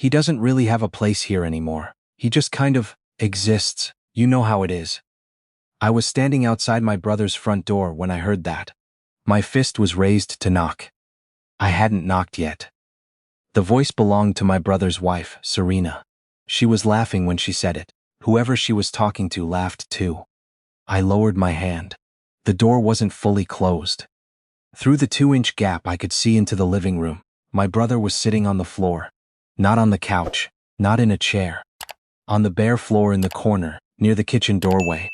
He doesn't really have a place here anymore. He just kind of exists. You know how it is. I was standing outside my brother's front door when I heard that. My fist was raised to knock. I hadn't knocked yet. The voice belonged to my brother's wife, Serena. She was laughing when she said it. Whoever she was talking to laughed too. I lowered my hand. The door wasn't fully closed. Through the 2-inch gap I could see into the living room. My brother was sitting on the floor. Not on the couch, not in a chair. On the bare floor in the corner, near the kitchen doorway.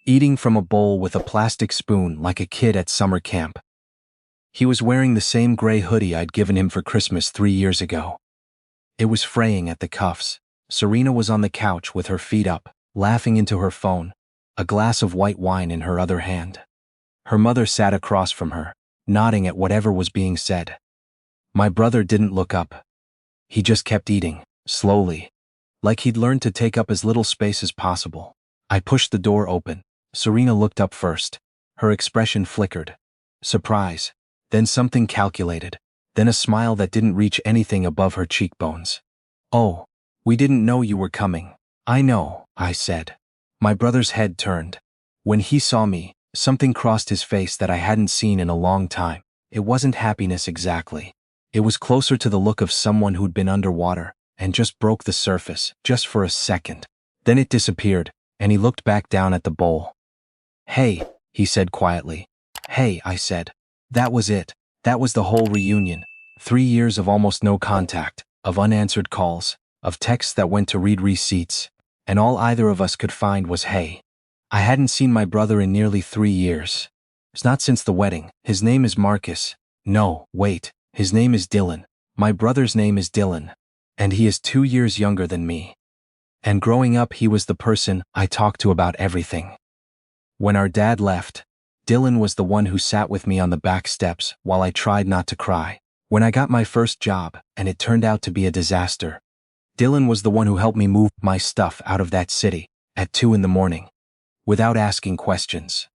Eating from a bowl with a plastic spoon like a kid at summer camp. He was wearing the same gray hoodie I'd given him for Christmas 3 years ago. It was fraying at the cuffs. Serena was on the couch with her feet up, laughing into her phone, a glass of white wine in her other hand. Her mother sat across from her, nodding at whatever was being said. My brother didn't look up. He just kept eating, slowly, like he'd learned to take up as little space as possible. I pushed the door open. Serena looked up first. Her expression flickered. Surprise, then something calculated, then a smile that didn't reach anything above her cheekbones. "Oh, we didn't know you were coming." "I know," I said. My brother's head turned. When he saw me, something crossed his face that I hadn't seen in a long time. It wasn't happiness exactly. It was closer to the look of someone who'd been underwater and just broke the surface, just for a second. Then it disappeared, and he looked back down at the bowl. "Hey," he said quietly. "Hey," I said. That was it. That was the whole reunion. 3 years of almost no contact, of unanswered calls, of texts that went to read receipts, and all either of us could find was hey. I hadn't seen my brother in nearly 3 years. It's not since the wedding. His name is Marcus. No, wait. His name is Dylan. My brother's name is Dylan. And he is 2 years younger than me. And growing up he was the person I talked to about everything. When our dad left, Dylan was the one who sat with me on the back steps while I tried not to cry. When I got my first job, and it turned out to be a disaster, Dylan was the one who helped me move my stuff out of that city at 2 in the morning, without asking questions.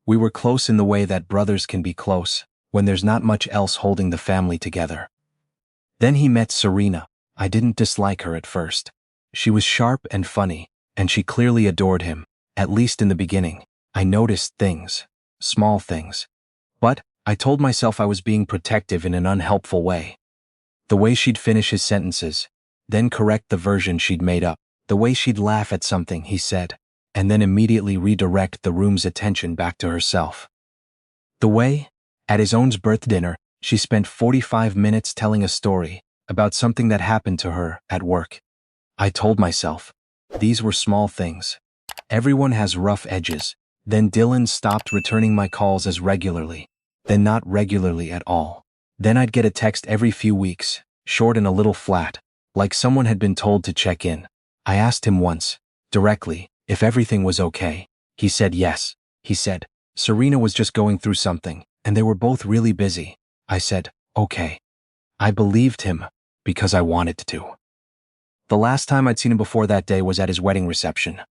We were close in the way that brothers can be close, when there's not much else holding the family together. Then he met Serena. I didn't dislike her at first. She was sharp and funny, and she clearly adored him, at least in the beginning. I noticed things, small things. But I told myself I was being protective in an unhelpful way. The way she'd finish his sentences, then correct the version she'd made up. The way she'd laugh at something he said, and then immediately redirect the room's attention back to herself. The way, at his own birthday dinner, she spent 45 minutes telling a story about something that happened to her at work. I told myself, these were small things. Everyone has rough edges. Then Dylan stopped returning my calls as regularly, then not regularly at all. Then I'd get a text every few weeks, short and a little flat, like someone had been told to check in. I asked him once, directly, if everything was okay. He said yes. He said, Serena was just going through something, and they were both really busy. I said, okay. I believed him, because I wanted to. The last time I'd seen him before that day was at his wedding reception.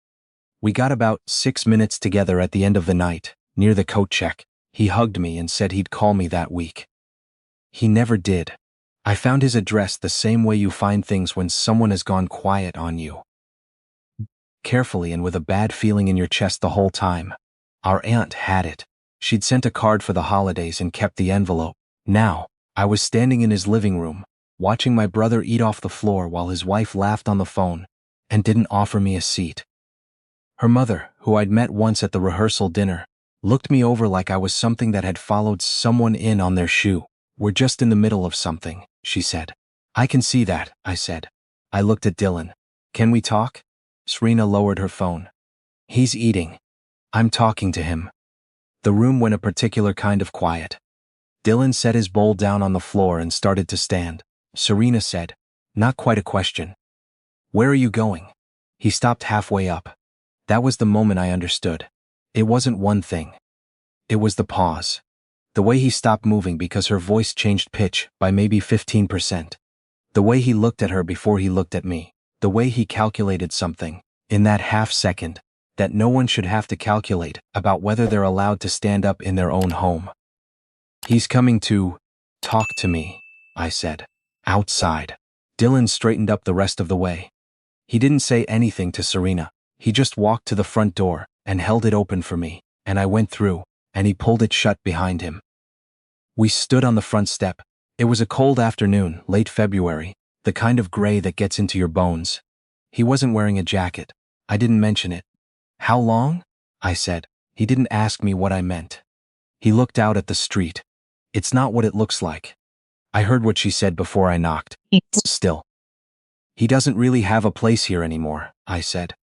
We got about 6 minutes together at the end of the night, near the coat check. He hugged me and said he'd call me that week. He never did. I found his address the same way you find things when someone has gone quiet on you. Carefully and with a bad feeling in your chest the whole time. Our aunt had it. She'd sent a card for the holidays and kept the envelope. Now, I was standing in his living room, watching my brother eat off the floor while his wife laughed on the phone and didn't offer me a seat. Her mother, who I'd met once at the rehearsal dinner, looked me over like I was something that had followed someone in on their shoe. We're just in the middle of something, she said. I can see that, I said. I looked at Dylan. Can we talk? Serena lowered her phone. He's eating. I'm talking to him. The room went a particular kind of quiet. Dylan set his bowl down on the floor and started to stand. Serena said, not quite a question. Where are you going? He stopped halfway up. That was the moment I understood. It wasn't one thing. It was the pause. The way he stopped moving because her voice changed pitch by maybe 15%. The way he looked at her before he looked at me. The way he calculated something, in that half second, that no one should have to calculate about whether they're allowed to stand up in their own home. He's coming to talk to me, I said. Outside. Dylan straightened up the rest of the way. He didn't say anything to Serena. He just walked to the front door and held it open for me, and I went through, and he pulled it shut behind him. We stood on the front step. It was a cold afternoon, late February, the kind of gray that gets into your bones. He wasn't wearing a jacket. I didn't mention it. "How long?" I said. He didn't ask me what I meant. He looked out at the street. "It's not what it looks like." I heard what she said before I knocked. Still. "He doesn't really have a place here anymore," I said.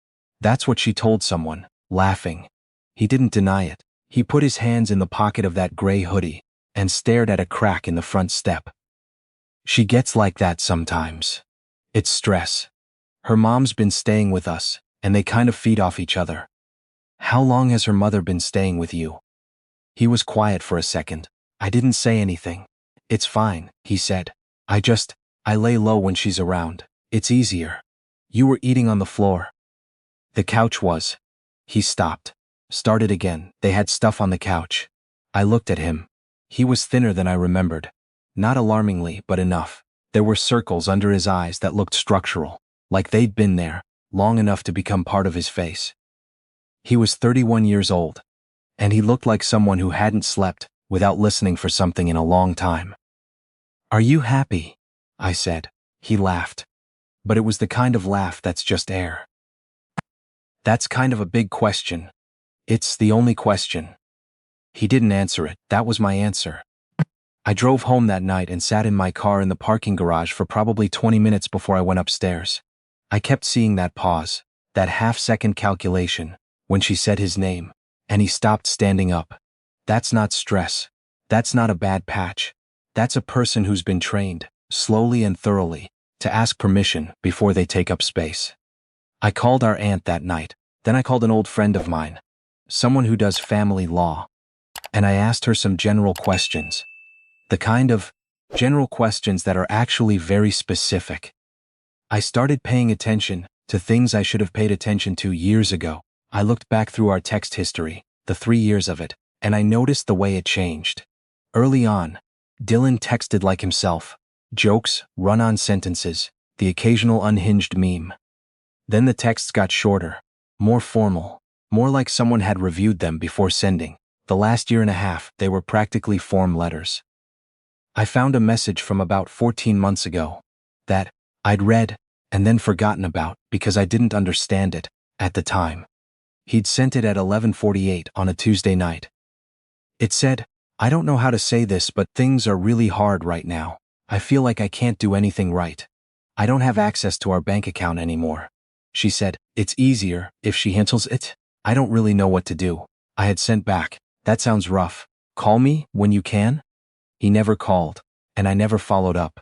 That's what she told someone, laughing. He didn't deny it. He put his hands in the pocket of that gray hoodie and stared at a crack in the front step. "She gets like that sometimes. It's stress. Her mom's been staying with us, and they kind of feed off each other." "How long has her mother been staying with you?" He was quiet for a second. I didn't say anything. "It's fine," he said. I lay low when she's around. It's easier." "You were eating on the floor." "The couch was." He stopped. Started again. "They had stuff on the couch." I looked at him. He was thinner than I remembered. Not alarmingly, but enough. There were circles under his eyes that looked structural, like they'd been there, long enough to become part of his face. He was 31 years old, and he looked like someone who hadn't slept without listening for something in a long time. "Are you happy?" I said. He laughed. But it was the kind of laugh that's just air. "That's kind of a big question. It's the only question." He didn't answer it. That was my answer. I drove home that night and sat in my car in the parking garage for probably 20 minutes before I went upstairs. I kept seeing that pause, that half-second calculation, when she said his name, and he stopped standing up. That's not stress. That's not a bad patch. That's a person who's been trained, slowly and thoroughly, to ask permission before they take up space. I called our aunt that night. Then I called an old friend of mine, someone who does family law, and I asked her some general questions. The kind of general questions that are actually very specific. I started paying attention to things I should have paid attention to years ago. I looked back through our text history, the 3 years of it, and I noticed the way it changed. Early on, Dylan texted like himself. Jokes, run-on sentences, the occasional unhinged meme. Then the texts got shorter, more formal, more like someone had reviewed them before sending. The last year and a half, they were practically form letters. I found a message from about 14 months ago that I'd read and then forgotten about because I didn't understand it at the time. He'd sent it at 11:48 on a Tuesday night. It said, "I don't know how to say this, but things are really hard right now. I feel like I can't do anything right. I don't have access to our bank account anymore." She said, "It's easier if she handles it. I don't really know what to do." I had sent back, "That sounds rough. Call me when you can." He never called, and I never followed up.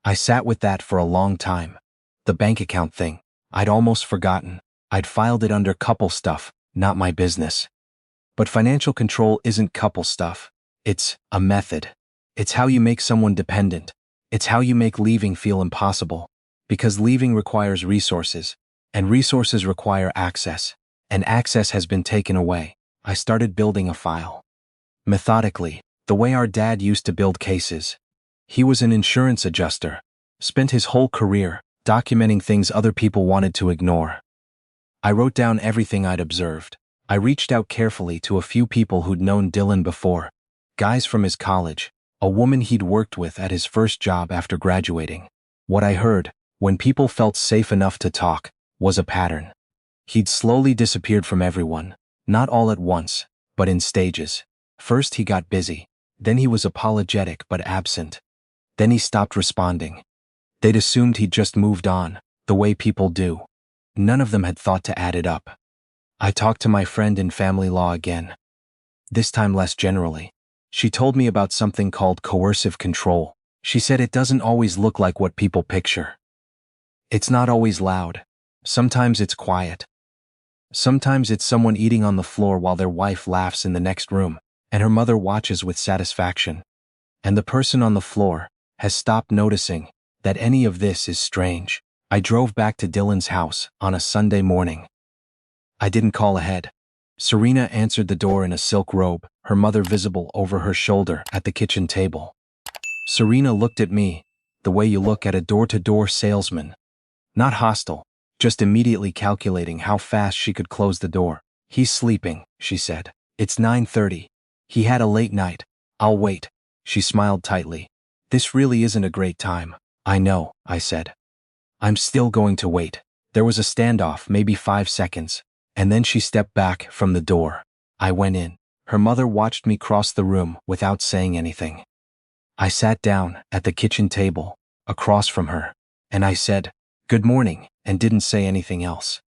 I sat with that for a long time. The bank account thing, I'd almost forgotten. I'd filed it under couple stuff, not my business. But financial control isn't couple stuff. It's a method. It's how you make someone dependent. It's how you make leaving feel impossible. Because leaving requires resources, and resources require access, and access has been taken away. I started building a file. Methodically, the way our dad used to build cases. He was an insurance adjuster, spent his whole career documenting things other people wanted to ignore. I wrote down everything I'd observed. I reached out carefully to a few people who'd known Dylan before, guys from his college, a woman he'd worked with at his first job after graduating. What I heard, when people felt safe enough to talk, was a pattern. He'd slowly disappeared from everyone, not all at once, but in stages. First he got busy, then he was apologetic but absent. Then he stopped responding. They'd assumed he'd just moved on, the way people do. None of them had thought to add it up. I talked to my friend in family law again. This time less generally. She told me about something called coercive control. She said it doesn't always look like what people picture. It's not always loud. Sometimes it's quiet. Sometimes it's someone eating on the floor while their wife laughs in the next room, and her mother watches with satisfaction. And the person on the floor has stopped noticing that any of this is strange. I drove back to Dylan's house on a Sunday morning. I didn't call ahead. Serena answered the door in a silk robe, her mother visible over her shoulder at the kitchen table. Serena looked at me, the way you look at a door-to-door salesman. Not hostile, just immediately calculating how fast she could close the door. "He's sleeping," she said. "It's 9:30. He had a late night. I'll wait." She smiled tightly. "This really isn't a great time." "I know," I said. "I'm still going to wait." There was a standoff, maybe 5 seconds, and then she stepped back from the door. I went in. Her mother watched me cross the room without saying anything. I sat down at the kitchen table, across from her, and I said, "Good morning," and didn't say anything else.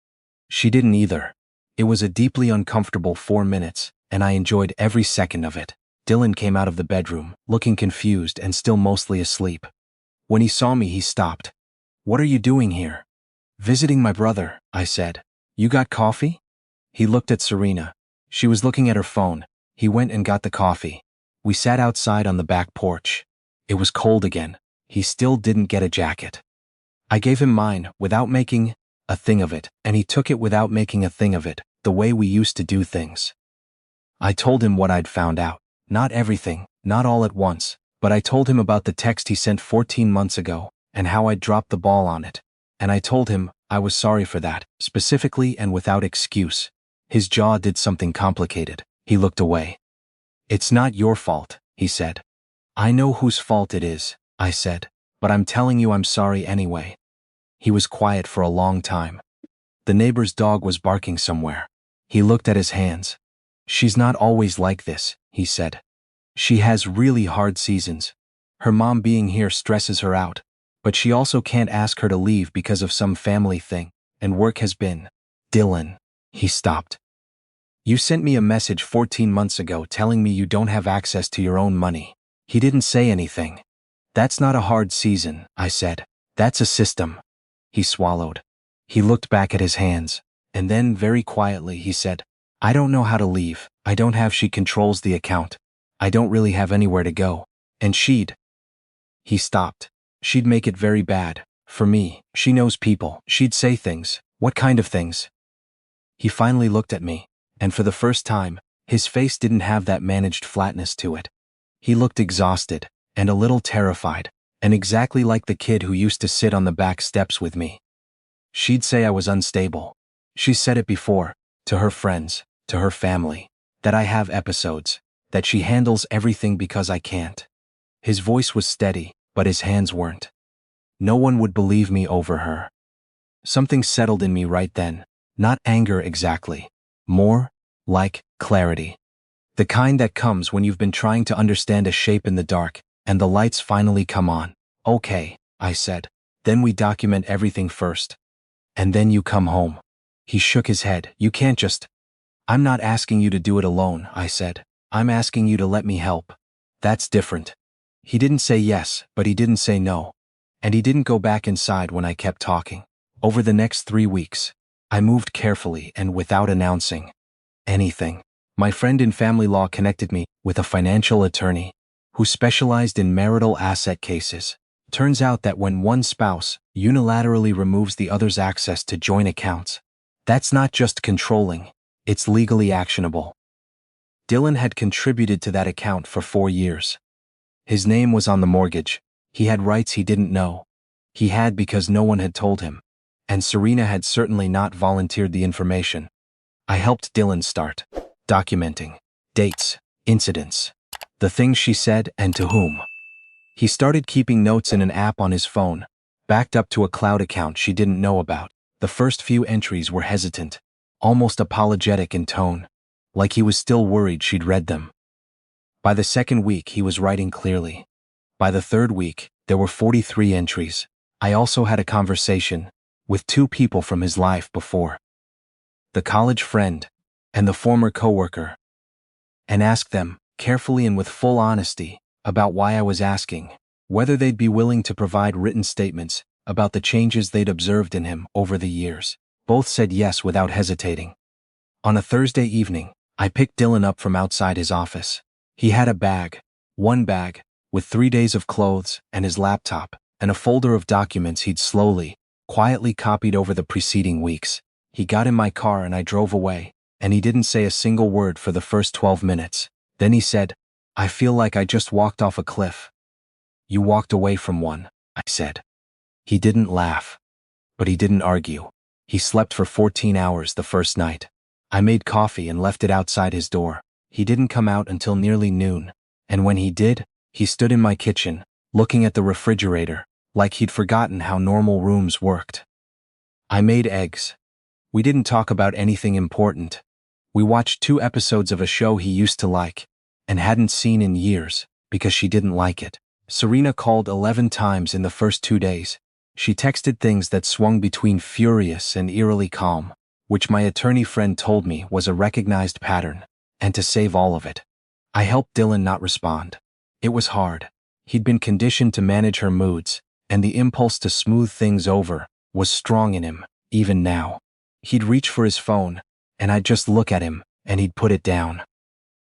She didn't either. It was a deeply uncomfortable 4 minutes, and I enjoyed every second of it. Dylan came out of the bedroom, looking confused and still mostly asleep. When he saw me, he stopped. "What are you doing here?" "Visiting my brother," I said. "You got coffee?" He looked at Serena. She was looking at her phone. He went and got the coffee. We sat outside on the back porch. It was cold again. He still didn't get a jacket. I gave him mine without making a thing of it, and he took it without making a thing of it, the way we used to do things. I told him what I'd found out. Not everything, not all at once, but I told him about the text he sent 14 months ago, and how I'd dropped the ball on it. And I told him I was sorry for that, specifically and without excuse. His jaw did something complicated. He looked away. "It's not your fault," he said. "I know whose fault it is," I said, "but I'm telling you I'm sorry anyway." He was quiet for a long time. The neighbor's dog was barking somewhere. He looked at his hands. "She's not always like this," he said. "She has really hard seasons. Her mom being here stresses her out, but she also can't ask her to leave because of some family thing, and work has been." "Dylan," he stopped. "You sent me a message 14 months ago telling me you don't have access to your own money." He didn't say anything. "That's not a hard season," I said. "That's a system." He swallowed. He looked back at his hands, and then very quietly he said, "I don't know how to leave. I don't have. She controls the account. I don't really have anywhere to go. And she'd..." He stopped. "She'd make it very bad. For me. She knows people. She'd say things." "What kind of things?" He finally looked at me, and for the first time, his face didn't have that managed flatness to it. He looked exhausted, and a little terrified, and exactly like the kid who used to sit on the back steps with me. "She'd say I was unstable. She said it before, to her friends, to her family, that I have episodes, that she handles everything because I can't." His voice was steady, but his hands weren't. "No one would believe me over her." Something settled in me right then. Not anger exactly. More like clarity. The kind that comes when you've been trying to understand a shape in the dark, and the lights finally come on. "Okay," I said. "Then we document everything first. And then you come home." He shook his head. "You can't just..." "I'm not asking you to do it alone," I said. "I'm asking you to let me help." "That's different." He didn't say yes, but he didn't say no. And he didn't go back inside when I kept talking. Over the next 3 weeks, I moved carefully and without announcing anything. My friend in family law connected me with a financial attorney who specialized in marital asset cases. Turns out that when one spouse unilaterally removes the other's access to joint accounts, that's not just controlling, it's legally actionable. Dylan had contributed to that account for 4 years. His name was on the mortgage. He had rights he didn't know. He had because no one had told him. And Serena had certainly not volunteered the information. I helped Dylan start documenting dates, incidents, the things she said and to whom. He started keeping notes in an app on his phone, backed up to a cloud account she didn't know about. The first few entries were hesitant, almost apologetic in tone, like he was still worried she'd read them. By the second week, he was writing clearly. By the third week, there were 43 entries. I also had a conversation with 2 people from his life before, the college friend and the former coworker, and asked them, carefully and with full honesty, about why I was asking, whether they'd be willing to provide written statements about the changes they'd observed in him over the years. Both said yes without hesitating. On a Thursday evening, I picked Dylan up from outside his office. He had a bag, one bag, with 3 days of clothes and his laptop, and a folder of documents he'd slowly, quietly copied over the preceding weeks. He got in my car and I drove away, and he didn't say a single word for the first 12 minutes. Then he said, "I feel like I just walked off a cliff." "You walked away from one." I said. He didn't laugh. But he didn't argue. He slept for 14 hours the first night. I made coffee and left it outside his door. He didn't come out until nearly noon. And when he did, he stood in my kitchen, looking at the refrigerator, like he'd forgotten how normal rooms worked. I made eggs. We didn't talk about anything important. We watched 2 episodes of a show he used to like, and hadn't seen in years, because she didn't like it. Serena called 11 times in the first 2 days. She texted things that swung between furious and eerily calm, which my attorney friend told me was a recognized pattern, and to save all of it, I helped Dylan not respond. It was hard. He'd been conditioned to manage her moods, and the impulse to smooth things over was strong in him, even now. He'd reach for his phone, and I'd just look at him, and he'd put it down.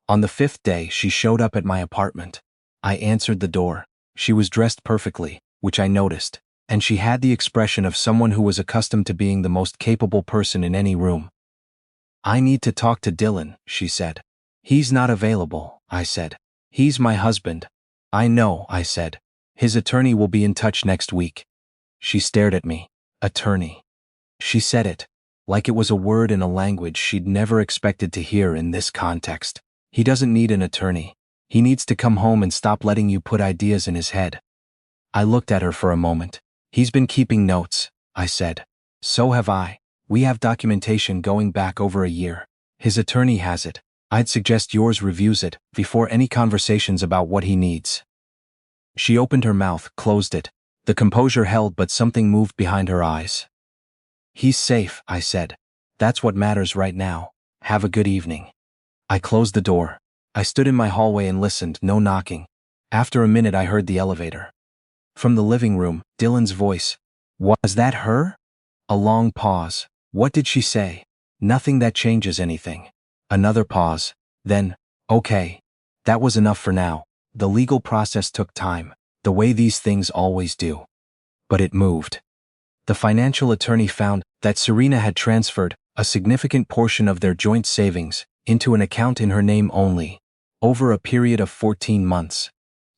On the 5th day, she showed up at my apartment. I answered the door. She was dressed perfectly, which I noticed, and she had the expression of someone who was accustomed to being the most capable person in any room. "I need to talk to Dylan," she said. "He's not available," I said. "He's my husband." "I know," I said. "His attorney will be in touch next week." She stared at me. Attorney. She said it, like it was a word in a language she'd never expected to hear in this context. "He doesn't need an attorney. He needs to come home and stop letting you put ideas in his head." I looked at her for a moment. "He's been keeping notes," I said. "So have I. We have documentation going back over a year. His attorney has it. I'd suggest yours reviews it before any conversations about what he needs." She opened her mouth, closed it. The composure held, but something moved behind her eyes. "He's safe," I said. "That's what matters right now. Have a good evening." I closed the door. I stood in my hallway and listened, no knocking. After a minute, I heard the elevator. From the living room, Dylan's voice. "Was that her?" A long pause. "What did she say?" "Nothing that changes anything." Another pause. Then, "Okay." That was enough for now. The legal process took time, the way these things always do. But it moved. The financial attorney found that Serena had transferred a significant portion of their joint savings into an account in her name only, over a period of 14 months.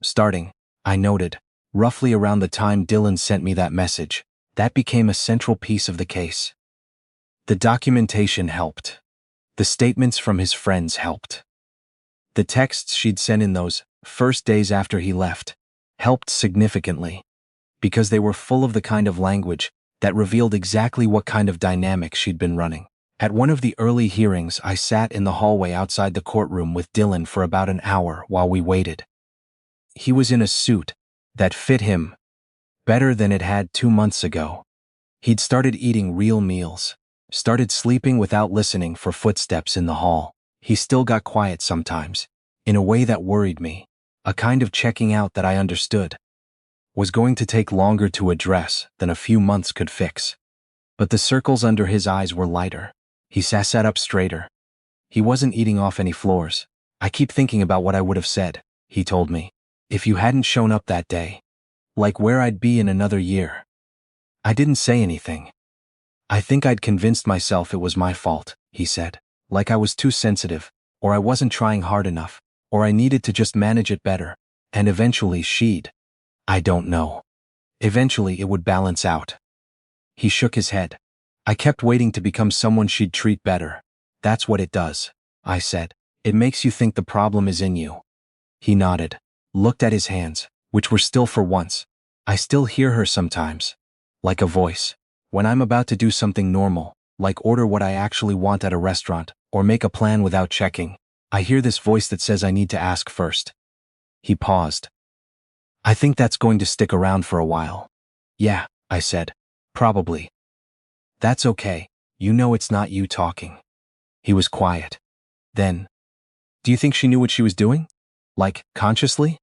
Starting, I noted, roughly around the time Dylan sent me that message. That became a central piece of the case. The documentation helped. The statements from his friends helped. The texts she'd sent in those first days after he left helped significantly, because they were full of the kind of language that revealed exactly what kind of dynamic she'd been running. At one of the early hearings, I sat in the hallway outside the courtroom with Dylan for about an hour while we waited. He was in a suit that fit him better than it had 2 months ago. He'd started eating real meals, started sleeping without listening for footsteps in the hall. He still got quiet sometimes, in a way that worried me, a kind of checking out that I understood was going to take longer to address than a few months could fix. But the circles under his eyes were lighter. He sat up straighter. He wasn't eating off any floors. "I keep thinking about what I would have said," he told me, "if you hadn't shown up that day. Like where I'd be in another year." I didn't say anything. "I think I'd convinced myself it was my fault," he said. "Like I was too sensitive, or I wasn't trying hard enough, or I needed to just manage it better. And eventually she'd. I don't know. Eventually it would balance out." He shook his head. "I kept waiting to become someone she'd treat better." "That's what it does," I said. "It makes you think the problem is in you." He nodded, looked at his hands, which were still for once. "I still hear her sometimes. Like a voice. When I'm about to do something normal, like order what I actually want at a restaurant, or make a plan without checking, I hear this voice that says I need to ask first." He paused. "I think that's going to stick around for a while." "Yeah," I said. "Probably." "That's okay. You know it's not you talking." He was quiet. Then, "Do you think she knew what she was doing? Like, consciously?"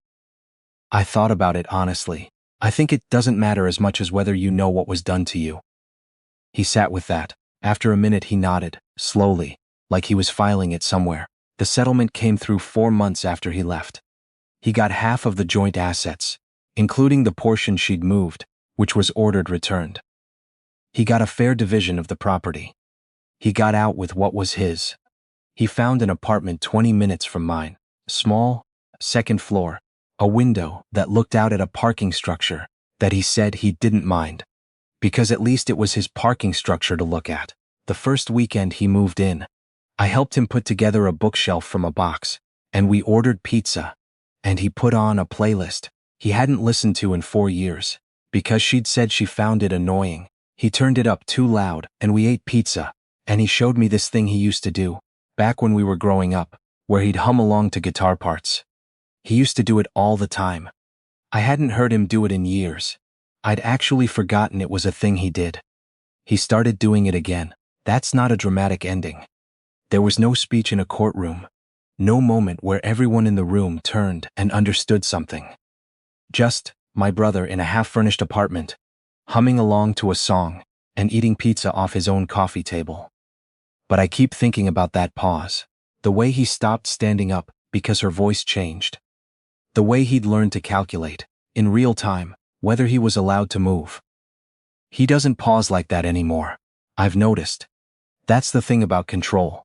I thought about it honestly. I think it doesn't matter as much as whether you know what was done to you. He sat with that. After a minute he nodded, slowly, like he was filing it somewhere. The settlement came through 4 months after he left. He got half of the joint assets, including the portion she'd moved, which was ordered returned. He got a fair division of the property. He got out with what was his. He found an apartment 20 minutes from mine, small, second floor, a window that looked out at a parking structure that he said he didn't mind, because at least it was his parking structure to look at. The first weekend he moved in, I helped him put together a bookshelf from a box, and we ordered pizza, and he put on a playlist he hadn't listened to in 4 years, because she'd said she found it annoying. He turned it up too loud, and we ate pizza, and he showed me this thing he used to do, back when we were growing up, where he'd hum along to guitar parts. He used to do it all the time. I hadn't heard him do it in years. I'd actually forgotten it was a thing he did. He started doing it again. That's not a dramatic ending. There was no speech in a courtroom, no moment where everyone in the room turned and understood something. Just my brother in a half-furnished apartment, humming along to a song and eating pizza off his own coffee table. But I keep thinking about that pause, the way he stopped standing up because her voice changed, the way he'd learned to calculate, in real time, whether he was allowed to move. He doesn't pause like that anymore, I've noticed. That's the thing about control.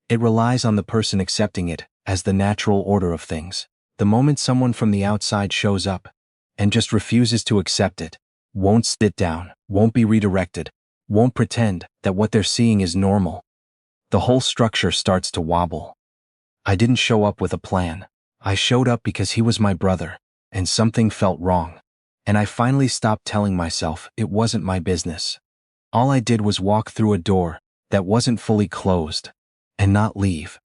It relies on the person accepting it as the natural order of things. The moment someone from the outside shows up and just refuses to accept it, won't sit down, won't be redirected, won't pretend that what they're seeing is normal, the whole structure starts to wobble. I didn't show up with a plan. I showed up because he was my brother, and something felt wrong. And I finally stopped telling myself it wasn't my business. All I did was walk through a door that wasn't fully closed, and not leave.